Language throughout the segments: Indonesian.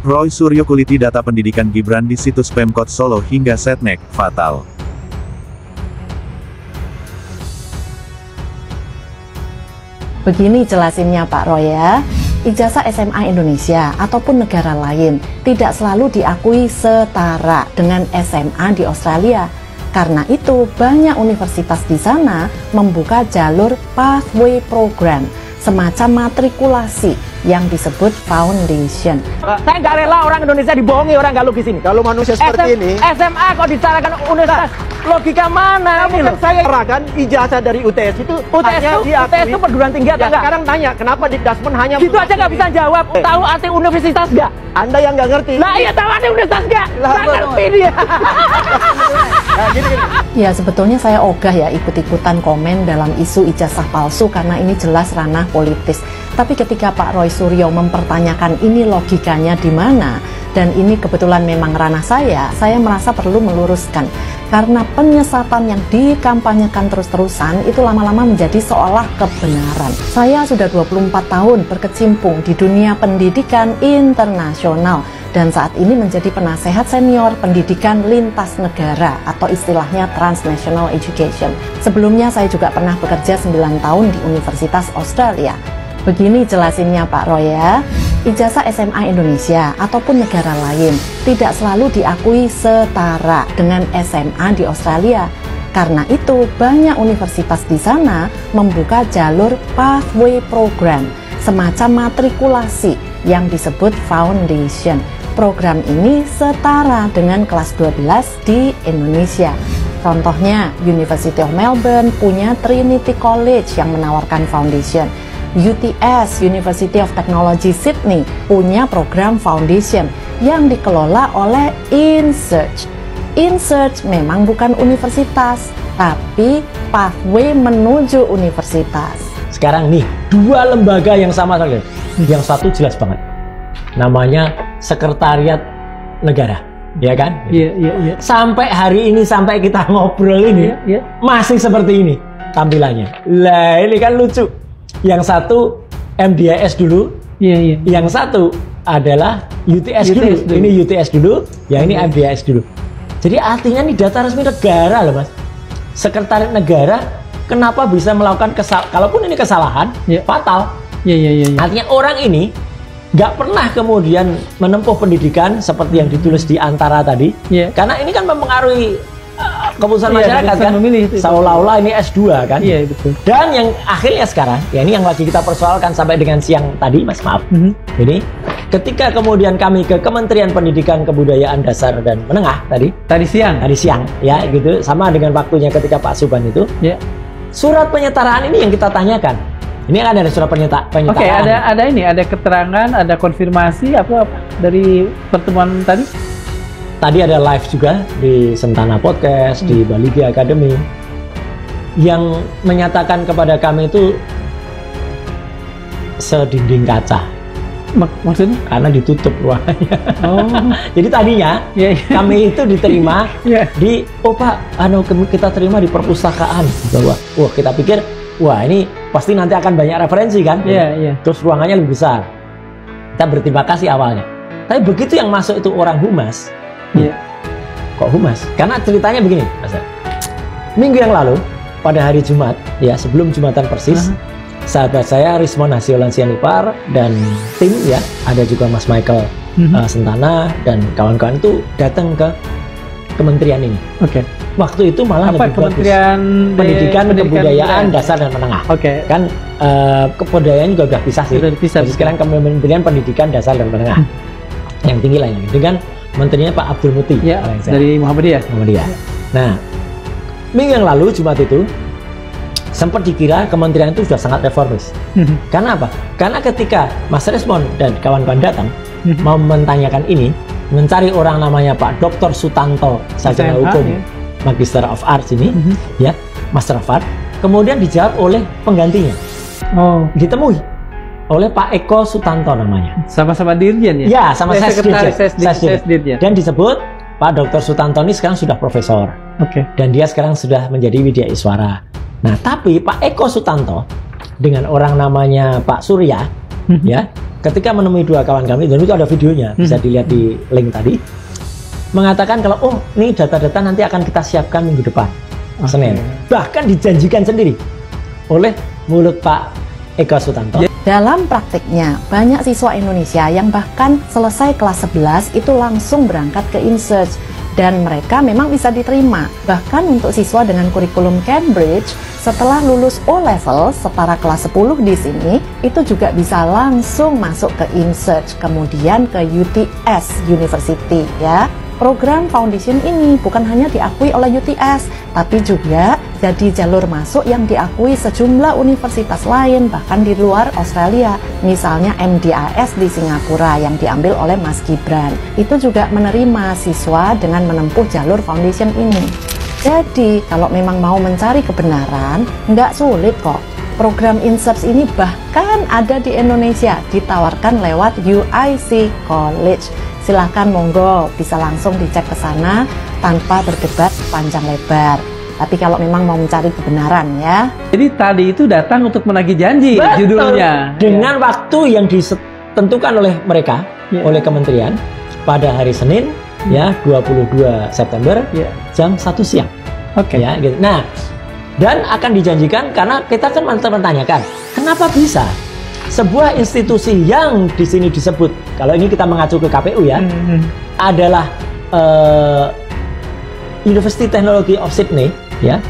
Roy Suryo kuliti data pendidikan Gibran di situs Pemkot Solo hingga setnek, fatal. Begini jelasinnya Pak Roy ya, ijazah SMA Indonesia ataupun negara lain tidak selalu diakui setara dengan SMA di Australia. Karena itu banyak universitas di sana membuka jalur pathway program, semacam matrikulasi yang disebut foundation. Saya nggak rela orang Indonesia dibohongi orang nggak logis ini. Kalau manusia seperti ini, SMA kok dicarakan universitas, logika mana ini loh? Saya kan ijazah dari UTS itu UTS itu perguruan tinggi atau ya, enggak? sekarang tanya, kenapa di Dasmen hanya Gitu aja nggak bisa jawab. Tahu arti universitas nggak? Anda yang nggak ngerti. Lah iya tahu arti universitas nggak? Nggak ngerti dia. Nah, gini. Ya sebetulnya saya ogah ya ikut-ikutan komen dalam isu ijazah palsu karena ini jelas ranah politis. Tapi ketika Pak Roy Suryo mempertanyakan ini logikanya di mana, dan ini kebetulan memang ranah saya merasa perlu meluruskan. Karena penyesatan yang dikampanyekan terus-terusan itu lama-lama menjadi seolah kebenaran. Saya sudah 24 tahun berkecimpung di dunia pendidikan internasional dan saat ini menjadi penasehat senior pendidikan lintas negara atau istilahnya transnational education. Sebelumnya saya juga pernah bekerja 9 tahun di Universitas Australia. Begini jelasinnya Pak Roy ya, ijazah SMA Indonesia ataupun negara lain tidak selalu diakui setara dengan SMA di Australia. Karena itu banyak universitas di sana membuka jalur pathway program, semacam matrikulasi yang disebut foundation. Program ini setara dengan kelas 12 di Indonesia. Contohnya, University of Melbourne punya Trinity College yang menawarkan foundation. UTS, University of Technology Sydney, punya program foundation yang dikelola oleh InSearch. InSearch memang bukan universitas, tapi pathway menuju universitas. Sekarang nih, dua lembaga yang sama saja. Yang satu jelas banget. Namanya Sekretariat Negara, ya kan? Iya. Sampai hari ini, sampai kita ngobrol ini, masih seperti ini tampilannya. Lah, ini kan lucu. Yang satu MDIS dulu, yang satu adalah UTS dulu. Ini UTS dulu, yang ini MDIS dulu. Jadi artinya ini data resmi negara loh Mas. Sekretariat Negara kenapa bisa melakukan kalaupun ini kesalahan, fatal. Artinya orang ini nggak pernah kemudian menempuh pendidikan seperti yang ditulis di antara tadi, karena ini kan mempengaruhi keputusan masyarakat kan, seolah-olah ini S2 kan. Iya betul. Dan yang akhirnya sekarang, ya ini yang lagi kita persoalkan sampai dengan siang tadi, Mas, maaf. Ini ketika kemudian kami ke Kementerian Pendidikan Kebudayaan Dasar dan Menengah tadi siang, ya gitu, sama dengan waktunya ketika Pak Subhan itu. Surat penyetaraan ini yang kita tanyakan. Ini kan ada surat penyetaraan. Oke, ada keterangan, ada konfirmasi apa dari pertemuan tadi? Tadi ada live juga di Sentana Podcast, di Baligi Academy, yang menyatakan kepada kami itu sedinding kaca. Maksudnya? Karena ditutup ruangannya. Oh. Jadi tadinya kami itu diterima di, Pak, kita terima di perpustakaan. Wah, kita pikir, wah ini pasti nanti akan banyak referensi kan? Terus ruangannya lebih besar. Kita berterima kasih awalnya. Tapi begitu yang masuk itu orang humas. Kok humas? Karena ceritanya begini, Mas. Minggu yang lalu, pada hari Jumat, ya sebelum Jumatan persis, sahabat saya Rismon Hasiolan Sianipar dan tim, ya ada juga Mas Michael Sentana dan kawan-kawan itu datang ke kementerian ini. Waktu itu malah lebih Kementerian Pendidikan Kebudayaan Dasar dan Menengah. Kan kebudayaan juga udah pisah sih. Jadi sekarang Kementerian Pendidikan Dasar dan Menengah. Yang tinggi lah ini dengan menterinya Pak Abdul Muti dari Muhammadiyah. Nah, minggu yang lalu Jumat itu sempat dikira kementerian itu sudah sangat reformis. Karena apa? Karena ketika Mas Resmon dan kawan-kawan datang mau menanyakan ini, mencari orang namanya Pak Dr. Sutanto, sarjana hukum, Magister of Arts ini, ya, Master of Art, kemudian dijawab oleh penggantinya. Ditemui oleh Pak Eko Sutanto namanya. Sama-sama dirjen ya? Ya, sama Sekretaris dirjen. Dan disebut Pak Dr. Sutanto ini sekarang sudah profesor. Dan dia sekarang sudah menjadi Widya Iswara. Nah, tapi Pak Eko Sutanto dengan orang namanya Pak Surya, ya, ketika menemui dua kawan kami, dan itu ada videonya, bisa dilihat di link tadi, mengatakan kalau ini data-data nanti akan kita siapkan minggu depan, Senin. Bahkan dijanjikan sendiri oleh mulut Pak Eko Sutanto. Dalam praktiknya, banyak siswa Indonesia yang bahkan selesai kelas 11 itu langsung berangkat ke InSearch dan mereka memang bisa diterima. Bahkan untuk siswa dengan kurikulum Cambridge, setelah lulus O-level setara kelas 10 di sini, itu juga bisa langsung masuk ke InSearch, kemudian ke UTS University ya. Program Foundation ini bukan hanya diakui oleh UTS, tapi juga jadi jalur masuk yang diakui sejumlah universitas lain, bahkan di luar Australia. Misalnya MDIS di Singapura yang diambil oleh Mas Gibran. Itu juga menerima siswa dengan menempuh jalur Foundation ini. Jadi, kalau memang mau mencari kebenaran, nggak sulit kok. Program InSearch ini bahkan ada di Indonesia, ditawarkan lewat UIC College. Silahkan monggo, bisa langsung dicek ke sana tanpa berdebat panjang lebar. Tapi kalau memang mau mencari kebenaran ya. Jadi tadi itu datang untuk menagih janji. Betul. Judulnya. Dengan waktu yang ditentukan oleh mereka, oleh kementerian, pada hari Senin, ya 22 September, jam 1 siang. Oke. Ya, gitu. Nah, dan akan dijanjikan karena kita kan menanyakan, kenapa bisa sebuah institusi yang di sini disebut, kalau ini kita mengacu ke KPU ya, adalah University Technology of Sydney ya.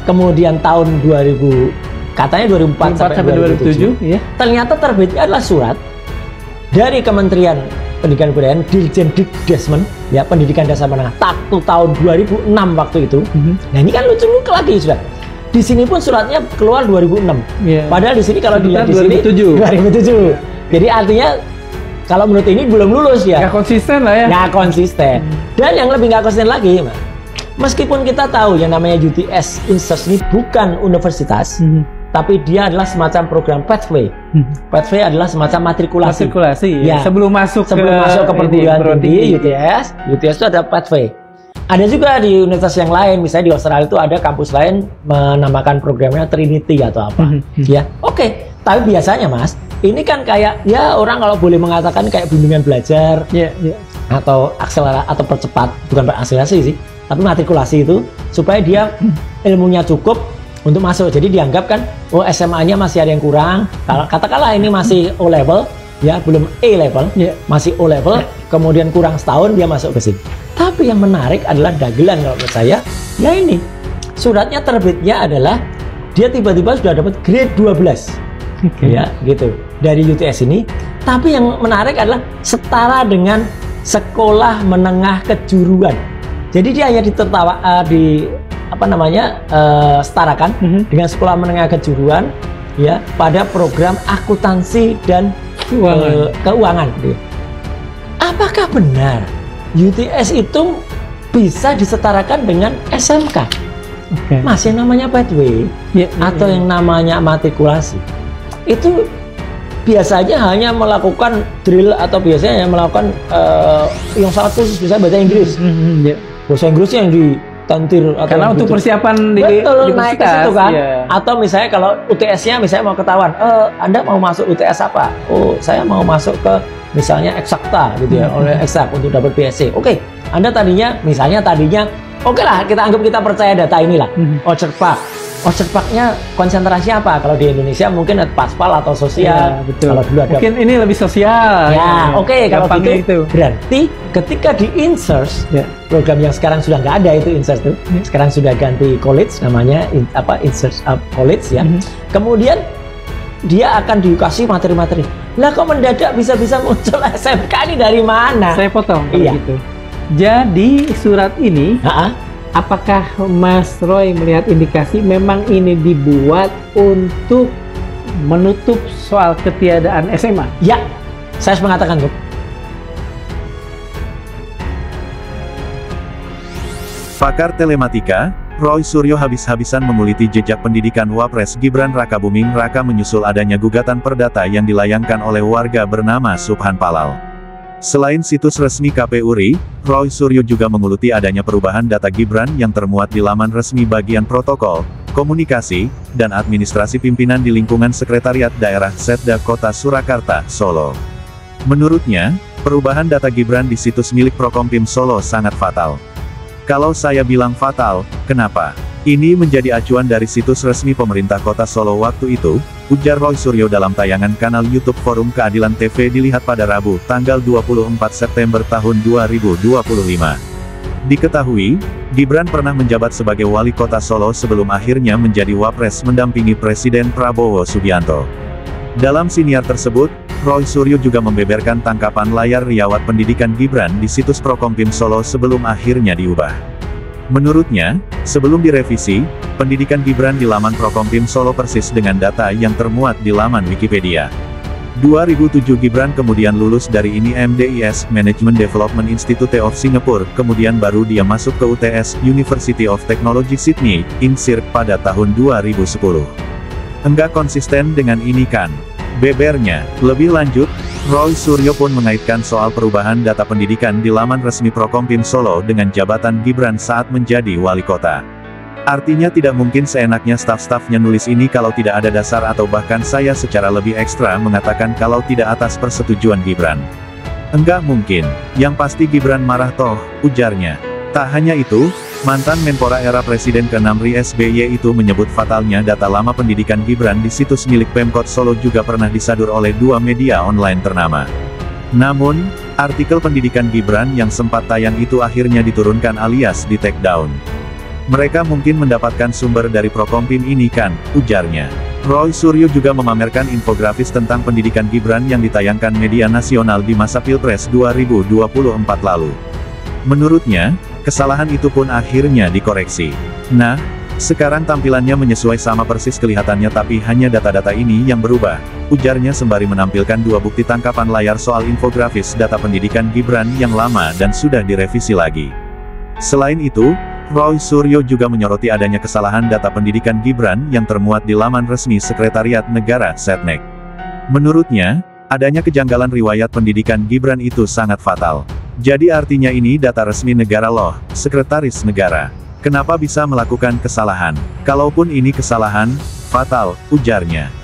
Kemudian tahun 2000 katanya 2004 sampai 2007 ya. Ternyata terbitnya adalah surat dari Kementerian Pendidikan dan Kebudayaan, Dirjen Dikdesmen ya, Pendidikan Dasar Menengah, tahun 2006 waktu itu. Nah, ini kan lucu-lucu lagi sudah. Di sini pun suratnya keluar 2006. Padahal di sini kalau dilihat di sini 2007. Jadi artinya kalau menurut ini belum lulus ya. Nggak konsisten lah ya. Nggak konsisten. Dan yang lebih nggak konsisten lagi, meskipun kita tahu yang namanya UTS InSearch ini bukan universitas, tapi dia adalah semacam program pathway. Pathway adalah semacam matrikulasi. Ya. Sebelum masuk ke perguruan tinggi UTS itu ada pathway. Ada juga di universitas yang lain, misalnya di Australia itu ada kampus lain menamakan programnya Trinity atau apa. Ya, oke. Tapi biasanya Mas, ini kan kayak ya orang kalau boleh mengatakan kayak bimbingan belajar, atau akselerasi atau percepat, bukan akselerasi sih, tapi matrikulasi itu supaya dia ilmunya cukup untuk masuk. Jadi dianggap kan, oh SMA-nya masih ada yang kurang. Kalau katakanlah ini masih O level, ya belum A level, masih O level, kemudian kurang setahun dia masuk ke sini. Tapi yang menarik adalah dagelan kalau menurut saya, ya ini suratnya terbitnya adalah dia tiba-tiba sudah dapat grade 12, ya gitu dari UTS ini. Tapi yang menarik adalah setara dengan sekolah menengah kejuruan. Jadi dia hanya setarakan dengan sekolah menengah kejuruan, ya pada program akuntansi dan keuangan. Apakah benar UTS itu bisa disetarakan dengan SMK? Masih yang namanya pathway atau yang namanya matrikulasi itu biasanya hanya melakukan drill atau biasanya melakukan yang sangat khusus, misalnya bahasa Inggris. Bahasa Inggris yang ditantir atau karena untuk persiapan di naik ke situ kan. Atau misalnya kalau UTS-nya misalnya mau ketahuan, Anda mau masuk UTS apa? Oh, saya mau masuk ke misalnya eksakta gitu ya, oleh eksak untuk dapat BSc. Oke, Anda tadinya oke lah, kita anggap kita percaya data inilah. Orchard Park. Orchard Park-nya konsentrasi apa? Kalau di Indonesia mungkin paspal atau sosial. Betul. Kalau dulu ada mungkin ini lebih sosial. Ya, oke, kalau gitu. Berarti ketika di InSearch, program yang sekarang sudah nggak ada itu InSearch tuh. Sekarang sudah ganti college namanya InSearch College ya. Kemudian dia akan dikasih materi-materi. Lah kok mendadak bisa-bisa muncul SMK ini dari mana? Saya potong gitu. Jadi surat ini, apakah Mas Roy melihat indikasi memang ini dibuat untuk menutup soal ketiadaan SMA? Ya, saya harus mengatakan tuh. Pakar telematika, Roy Suryo habis-habisan menguliti jejak pendidikan Wapres Gibran Rakabuming Raka menyusul adanya gugatan perdata yang dilayangkan oleh warga bernama Subhan Palal. Selain situs resmi KPU RI, Roy Suryo juga menguliti adanya perubahan data Gibran yang termuat di laman resmi bagian protokol, komunikasi, dan administrasi pimpinan di lingkungan Sekretariat Daerah Setda Kota Surakarta, Solo. Menurutnya, perubahan data Gibran di situs milik Prokompim Solo sangat fatal. Kalau saya bilang fatal, kenapa? Ini menjadi acuan dari situs resmi pemerintah Kota Solo waktu itu, ujar Roy Suryo dalam tayangan kanal YouTube Forum Keadilan TV dilihat pada Rabu, tanggal 24 September tahun 2025. Diketahui, Gibran pernah menjabat sebagai wali kota Solo sebelum akhirnya menjadi wapres mendampingi Presiden Prabowo Subianto. Dalam siniar tersebut, Roy Suryo juga membeberkan tangkapan layar riwayat pendidikan Gibran di situs Prokompim Solo sebelum akhirnya diubah. Menurutnya, sebelum direvisi, pendidikan Gibran di laman Prokompim Solo persis dengan data yang termuat di laman Wikipedia. 2007 Gibran kemudian lulus dari INIMDIS, Management Development Institute of Singapore, kemudian baru dia masuk ke UTS, University of Technology Sydney, INSIR, pada tahun 2010. Enggak konsisten dengan ini kan? Bebernya. Lebih lanjut, Roy Suryo pun mengaitkan soal perubahan data pendidikan di laman resmi Prokompim Solo dengan jabatan Gibran saat menjadi wali kota. Artinya tidak mungkin seenaknya staf-stafnya nulis ini kalau tidak ada dasar atau bahkan saya secara lebih ekstra mengatakan kalau tidak atas persetujuan Gibran. Enggak mungkin. Yang pasti Gibran marah toh, ujarnya. Tak hanya itu, mantan Menpora era Presiden ke-6 RI SBY itu menyebut fatalnya data lama pendidikan Gibran di situs milik Pemkot Solo juga pernah disadur oleh dua media online ternama. Namun, artikel pendidikan Gibran yang sempat tayang itu akhirnya diturunkan alias di take down. Mereka mungkin mendapatkan sumber dari Prokompim ini kan, ujarnya. Roy Suryo juga memamerkan infografis tentang pendidikan Gibran yang ditayangkan media nasional di masa Pilpres 2024 lalu. Menurutnya, kesalahan itu pun akhirnya dikoreksi. Nah, sekarang tampilannya menyesuai sama persis kelihatannya tapi hanya data-data ini yang berubah, ujarnya sembari menampilkan dua bukti tangkapan layar soal infografis data pendidikan Gibran yang lama dan sudah direvisi lagi. Selain itu, Roy Suryo juga menyoroti adanya kesalahan data pendidikan Gibran yang termuat di laman resmi Sekretariat Negara Setnek. Menurutnya, adanya kejanggalan riwayat pendidikan Gibran itu sangat fatal. Jadi artinya ini data resmi negara loh, sekretaris negara. Kenapa bisa melakukan kesalahan? Kalaupun ini kesalahan, fatal, ujarnya.